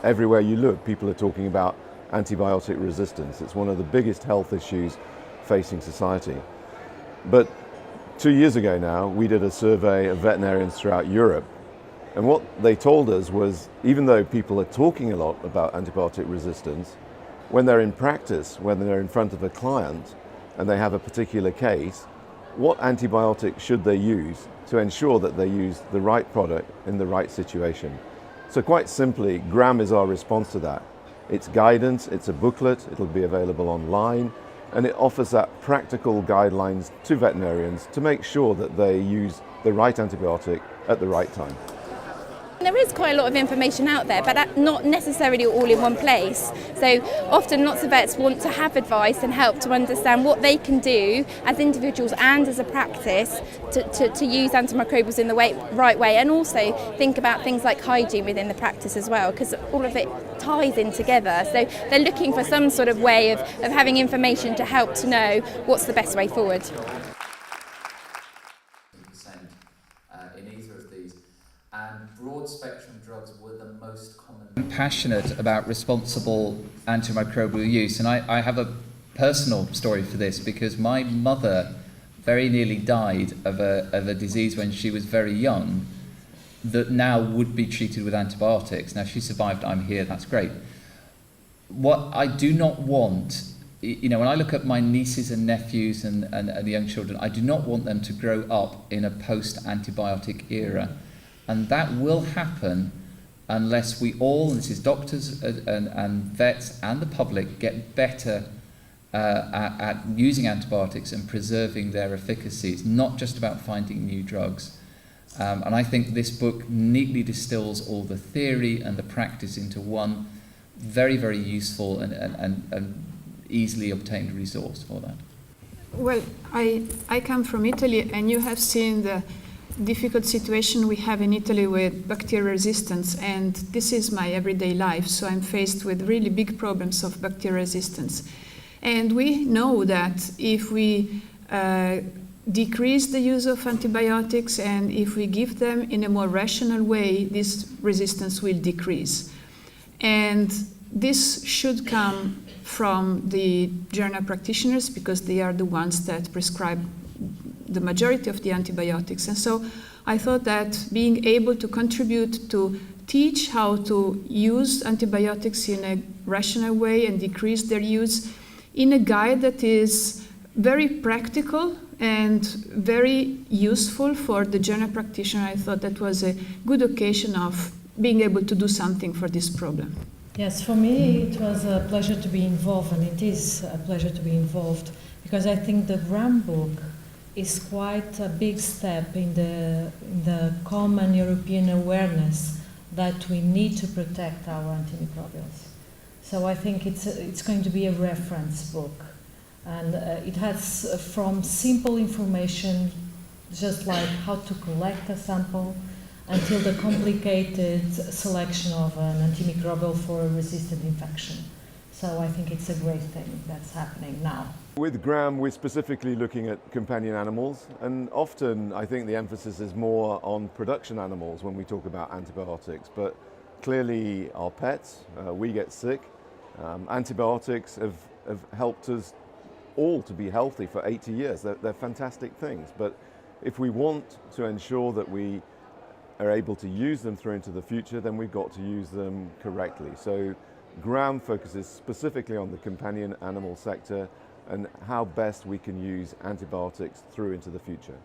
everywhere you look, people are talking about antibiotic resistance. It's one of the biggest health issues facing society. But 2 years ago now, we did a survey of veterinarians throughout Europe. And what they told us was, even though people are talking a lot about antibiotic resistance, when they're in practice, when they're in front of a client and they have a particular case, what antibiotic should they use to ensure that they use the right product in the right situation? So quite simply, GRAM is our response to that. It's guidance, it's a booklet, it'll be available online, and it offers that practical guidelines to veterinarians to make sure that they use the right antibiotic at the right time. There is quite a lot of information out there, but not necessarily all in one place. So often lots of vets want to have advice and help to understand what they can do as individuals and as a practice to use antimicrobials in the right way, and also think about things like hygiene within the practice as well, because all of it ties in together. So they're looking for some sort of way of having information to help to know what's the best way forward. In either of these, and broad spectrum drugs were the most common. I'm passionate about responsible antimicrobial use, and I have a personal story for this, because my mother very nearly died of a disease when she was very young that now would be treated with antibiotics. Now she survived, I'm here, that's great. What I do not want, when I look at my nieces and nephews and the young children, I do not want them to grow up in a post-antibiotic era. And that will happen unless we all, and this is doctors and vets and the public, get better at using antibiotics and preserving their efficacy. It's not just about finding new drugs. And I think this book neatly distills all the theory and the practice into one very, very useful and easily obtained resource for that. Well, I come from Italy, and you have seen the difficult situation we have in Italy with bacterial resistance, and this is my everyday life, so I'm faced with really big problems of bacterial resistance. And we know that if we decrease the use of antibiotics and if we give them in a more rational way, this resistance will decrease. And this should come from the general practitioners, because they are the ones that prescribe the majority of the antibiotics. And so I thought that being able to contribute to teach how to use antibiotics in a rational way and decrease their use in a guide that is very practical and very useful for the general practitioner, I thought that was a good occasion of being able to do something for this problem. Yes, for me it was a pleasure to be involved, and it is a pleasure to be involved, because I think the GRAM book is quite a big step in the common European awareness that we need to protect our antimicrobials. So I think it's going to be a reference book, and it has from simple information, just like how to collect a sample, until the complicated selection of an antimicrobial for a resistant infection. So I think it's a great thing that's happening now. With GRAM, we're specifically looking at companion animals, and often I think the emphasis is more on production animals when we talk about antibiotics, but clearly our pets, we get sick. Antibiotics have helped us all to be healthy for 80 years. They're fantastic things, but if we want to ensure that we are able to use them through into the future, then we've got to use them correctly. So GRAM focuses specifically on the companion animal sector and how best we can use antibiotics through into the future.